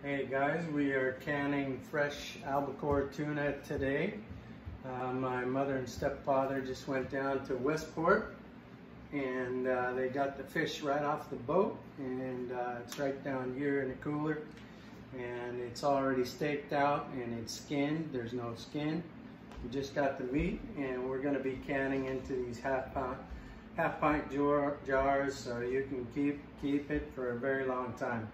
Hey guys, we are canning fresh albacore tuna today. My mother and stepfather just went down to Westport and they got the fish right off the boat, and it's right down here in the cooler, and it's already staked out and it's skinned. There's no skin. We just got the meat, and we're going to be canning into these half pint jars so you can keep it for a very long time.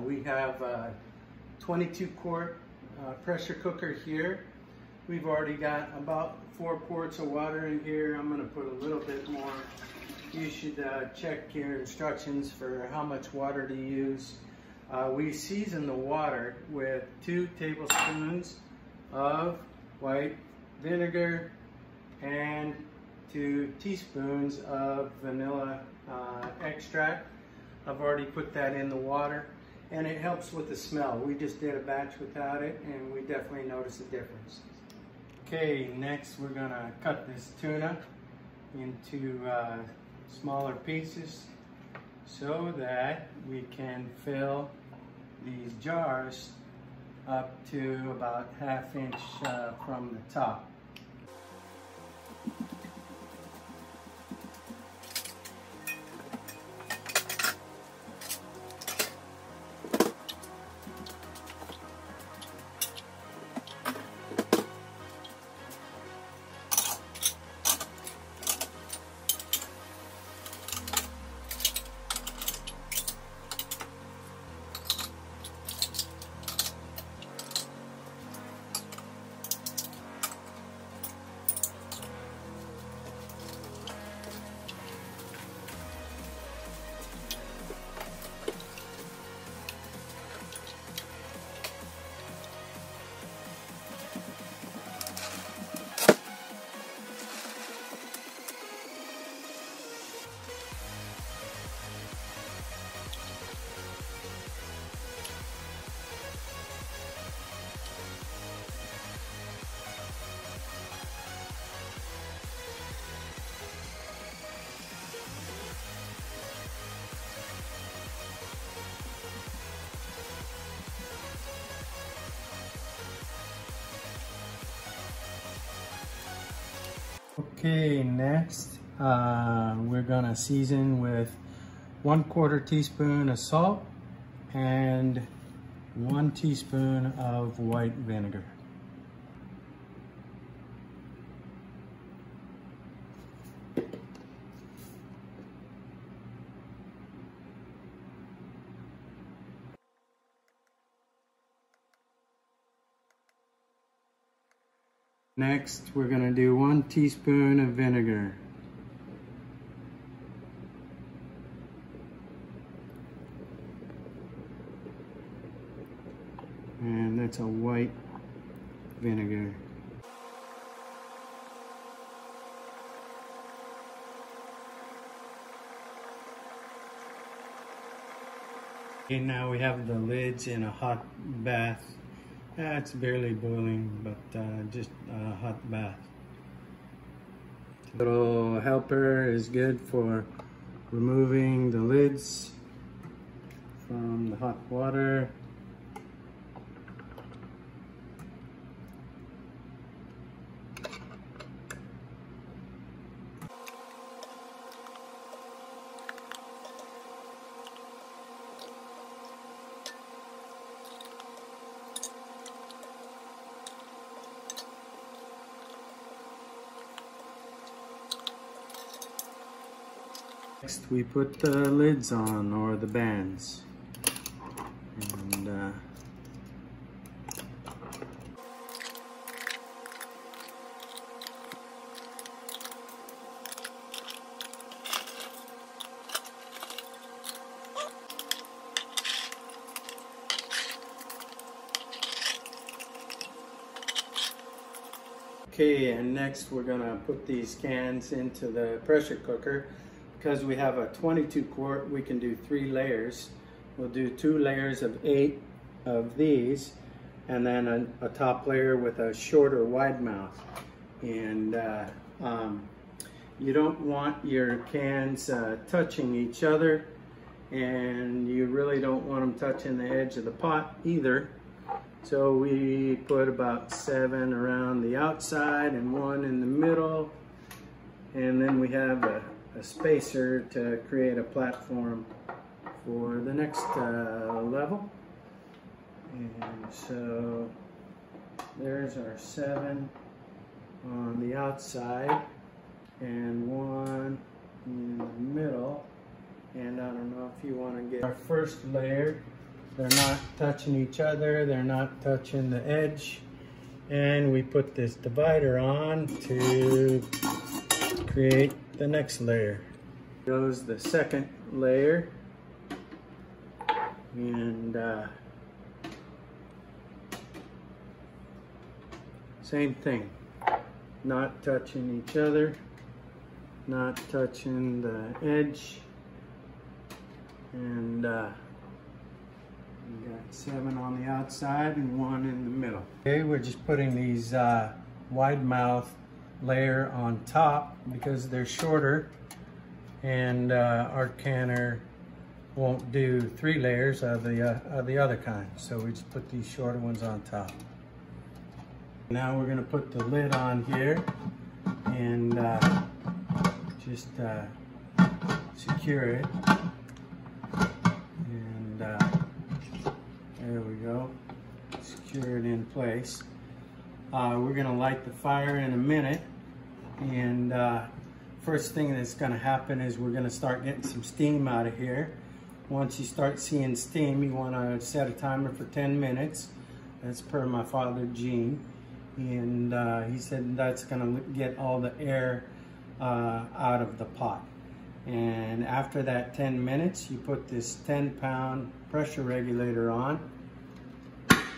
We have a 22 quart pressure cooker here. We've already got about 4 quarts of water in here. I'm going to put a little bit more. You should check your instructions for how much water to use. We season the water with 2 tablespoons of white vinegar and 2 teaspoons of vanilla extract. I've already put that in the water, and it helps with the smell. We just did a batch without it, and we definitely notice a difference. Okay, next we're gonna cut this tuna into smaller pieces so that we can fill these jars up to about 1/2 inch from the top. Okay, next we're gonna season with 1/4 teaspoon of salt and 1 teaspoon of white vinegar. Next, we're going to do 1 teaspoon of vinegar. And that's a white vinegar. Okay, now we have the lids in a hot bath. It's barely boiling, but just a hot bath. Little helper is good for removing the lids from the hot water. Next, we put the lids on, or the bands, and okay, and next we're gonna put these cans into the pressure cooker. Because we have a 22 quart, we can do 3 layers. We'll do 2 layers of 8 of these, and then a top layer with a shorter wide mouth. And you don't want your cans touching each other, and you really don't want them touching the edge of the pot either. So we put about 7 around the outside and 1 in the middle, and then we have a spacer to create a platform for the next level. And so there's our 7 on the outside and 1 in the middle. And I don't know if you want to get our first layer. They're not touching each other, they're not touching the edge. And we put this divider on to create the next layer. Goes the second layer. And same thing. Not touching each other, not touching the edge. And we got 7 on the outside and 1 in the middle. Okay, we're just putting these wide mouth layer on top because they're shorter, and our canner won't do 3 layers of the other kind. So we just put these shorter ones on top. Now we're going to put the lid on here and just secure it. And there we go. Secure it in place. We're going to light the fire in a minute. And first thing that's going to happen is we're going to start getting some steam out of here. Once you start seeing steam, you want to set a timer for 10 minutes. That's per my father, Gene. And he said that's going to get all the air out of the pot. And after that 10 minutes, you put this 10-pound pressure regulator on.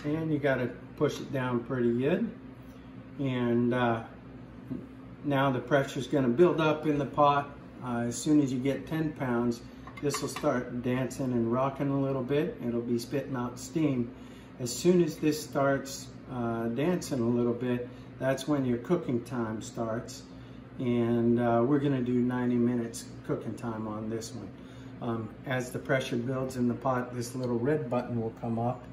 And you got to push it down pretty good. And now the pressure is going to build up in the pot. As soon as you get 10 pounds, this will start dancing and rocking a little bit. It'll be spitting out steam. As soon as this starts dancing a little bit, that's when your cooking time starts. And we're going to do 90 minutes cooking time on this one. As the pressure builds in the pot, this little red button will come up,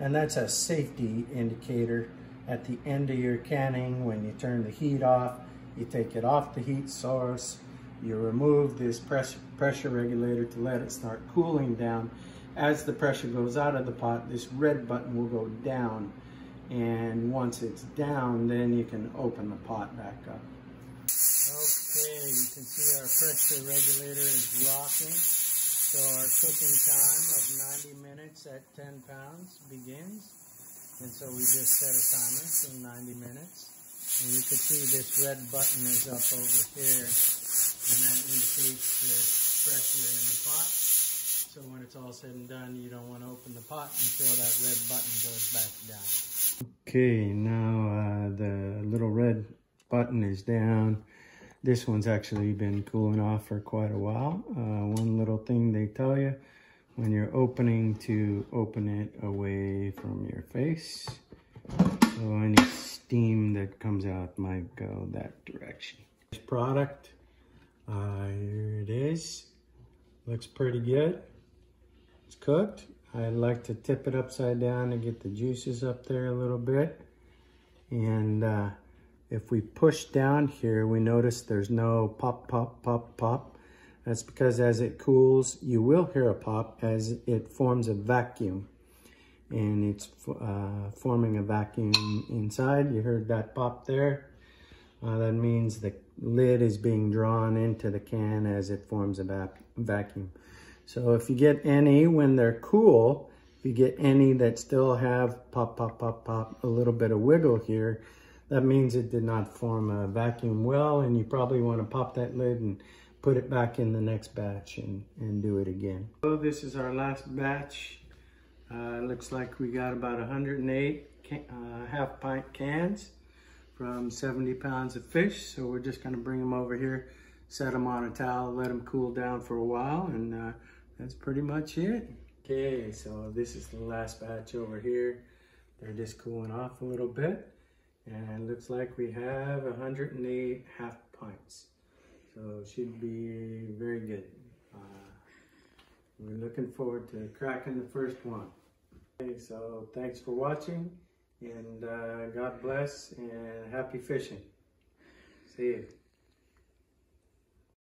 and that's a safety indicator. At the end of your canning, when you turn the heat off, you take it off the heat source, you remove this pressure regulator to let it start cooling down. As the pressure goes out of the pot, this red button will go down, and once it's down, then you can open the pot back up. Okay, you can see our pressure regulator is rocking. So our cooking time of 90 minutes at 10 pounds begins. And so we just set a timer for 90 minutes. And you can see this red button is up over here. And that indicates the pressure in the pot. So when it's all said and done, you don't want to open the pot until that red button goes back down. Okay, now the little red button is down. This one's actually been cooling off for quite a while. One little thing they tell you when you're opening, to open it away from your face. So any steam that comes out might go that direction. This product, here it is. Looks pretty good. It's cooked. I like to tip it upside down to get the juices up there a little bit. And if we push down here, we notice there's no pop, pop, pop, pop. That's because as it cools, you will hear a pop as it forms a vacuum. And it's forming a vacuum inside. You heard that pop there. That means the lid is being drawn into the can as it forms a vacuum. So if you get any when they're cool, if you get any that still have pop, pop, pop, pop, a little bit of wiggle here, that means it did not form a vacuum well, and you probably want to pop that lid and put it back in the next batch and do it again. So this is our last batch. Looks like we got about 108 half-pint cans from 70 pounds of fish. So we're just going to bring them over here, set them on a towel, let them cool down for a while, and that's pretty much it. Okay, so this is the last batch over here. They're just cooling off a little bit. And it looks like we have 108 half pints. So it should be very good. We're looking forward to cracking the first one. Okay, so thanks for watching, and God bless, and happy fishing. See you.